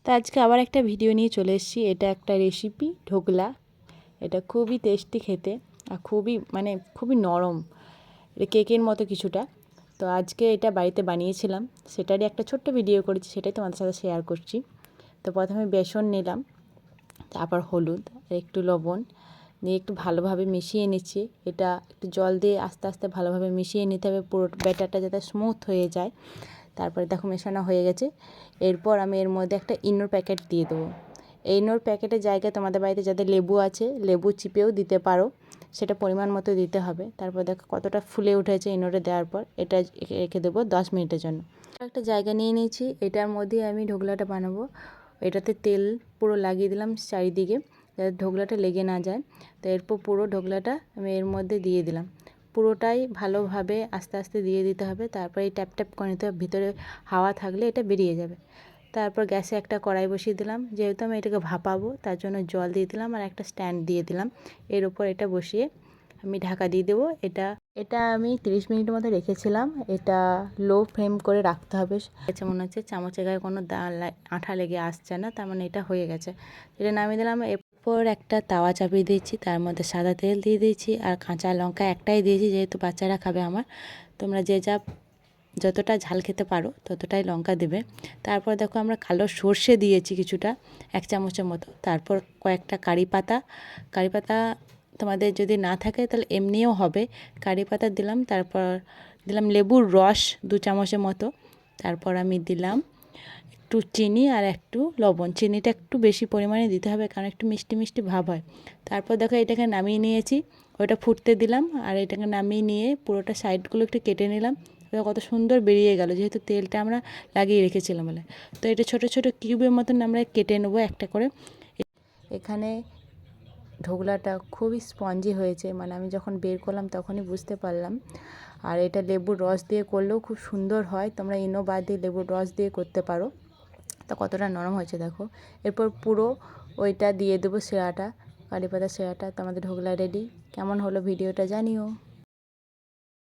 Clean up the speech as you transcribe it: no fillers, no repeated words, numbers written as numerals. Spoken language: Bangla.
তো আজকে আবার একটা ভিডিও নিয়ে চলে এসেছি। এটা একটা রেসিপি ঢোকলা। এটা খুবই টেস্টি খেতে আর খুবই নরম, এটা কেকের মতো কিছুটা। তো আজকে এটা বাড়িতে বানিয়েছিলাম, সেটারই একটা ছোট্ট ভিডিও করেছি, সেটাই তোমাদের সাথে শেয়ার করছি। তো প্রথমে বেসন নিলাম, তারপর হলুদ আর একটু লবণ নিয়ে একটু ভালোভাবে মিশিয়ে নিচ্ছি। এটা একটু জল দিয়ে আস্তে আস্তে ভালোভাবে মিশিয়ে নিতে হবে, পুরো ব্যাটারটা যাতে স্মুথ হয়ে যায়। তারপরে দেখো মেশানো হয়ে গেছে। এরপর আমি এর মধ্যে একটা ইনোর প্যাকেট দিয়ে দেবো। এই ইনোর প্যাকেটের জায়গায় তোমাদের বাড়িতে যাদের লেবু আছে, লেবু চিপেও দিতে পারো, সেটা পরিমাণ মতো দিতে হবে। তারপর দেখো কতটা ফুলে উঠেছে ইনোরে দেওয়ার পর। এটা রেখে দেবো 10 মিনিটের জন্য। একটা জায়গা নিয়ে নিয়েছি, এটার মধ্যে আমি ঢোকলাটা বানাবো। এটাতে তেল পুরো লাগিয়ে দিলাম চারিদিকে, যাতে ঢোকলাটা লেগে না যায়। তো এরপর পুরো ঢোকলাটা আমি এর মধ্যে দিয়ে দিলাম। পুরোটাই ভালোভাবে আস্তে আস্তে দিয়ে দিতে হবে। তারপর এই ট্যাপ ট্যাপ করে নিতে হবে, ভিতরে হাওয়া থাকলে এটা বেরিয়ে যাবে। তারপর গ্যাসে একটা কড়াই বসিয়ে দিলাম, যেহেতু আমি এটাকে ভাপাবো তার জন্য জল দিয়ে দিলাম আর একটা স্ট্যান্ড দিয়ে দিলাম। এর উপর এটা বসিয়ে আমি ঢাকা দিয়ে দেবো। এটা আমি 30 মিনিটের মতো রেখেছিলাম। এটা লো ফ্লেম করে রাখতে হবে। মনে হচ্ছে চামচের গায়ে কোনো আঠা লেগে আসছে না, তার মানে এটা হয়ে গেছে। এটা নামিয়ে দিলাম। এরপর একটা তাওয়া চাপিয়ে দিয়েছি, তার মধ্যে সাদা তেল দিয়ে দিয়েছি আর কাঁচা লঙ্কা একটাই দিয়েছি, যেহেতু বাচ্চারা খাবে আমার। তোমরা যতটা ঝাল খেতে পারো ততটাই লঙ্কা দেবে। তারপর দেখো আমরা কালো সর্ষে দিয়েছি কিছুটা, 1 চামচের মতো। তারপর কয়েকটা কারি পাতা তোমাদের যদি না থাকে তাহলে এমনিও হবে, কারি পাতা দিলাম। তারপর দিলাম লেবুর রস 2 চামচের মতো। তারপর আমি দিলাম একটু চিনি আর একটু লবণ। চিনিটা একটু বেশি পরিমাণে দিতে হবে, কারণ একটু মিষ্টি মিষ্টি ভাব হয়। তারপর দেখো এটাকে নামিয়ে নিয়েছি, ওটা ফুটতে দিলাম। আর এটাকে নামিয়ে নিয়ে পুরোটা সাইডগুলো একটু কেটে নিলাম। কত সুন্দর বেরিয়ে গেল, যেহেতু তেলটা আমরা লাগিয়ে রেখেছিলাম বলে। তো এটা ছোট ছোট কিউবের মতন আমরা কেটে নেবো একটা করে। এখানে ঢোকলাটা খুবই স্পঞ্জি হয়েছে, মানে আমি যখন বের করলাম তখনই বুঝতে পারলাম। আর এটা লেবুর রস দিয়ে করলেও খুব সুন্দর হয়, তোমরা ইনো বাদ দিয়ে লেবুর রস দিয়ে করতে পারো। তো কতটা নরম হয়েছে দেখো। এরপর পুরো ওইটা দিয়ে দেবো, কারি পাতার সেরাটা। তো আমাদের ঢোকলা রেডি। কেমন হলো ভিডিওটা জানিও।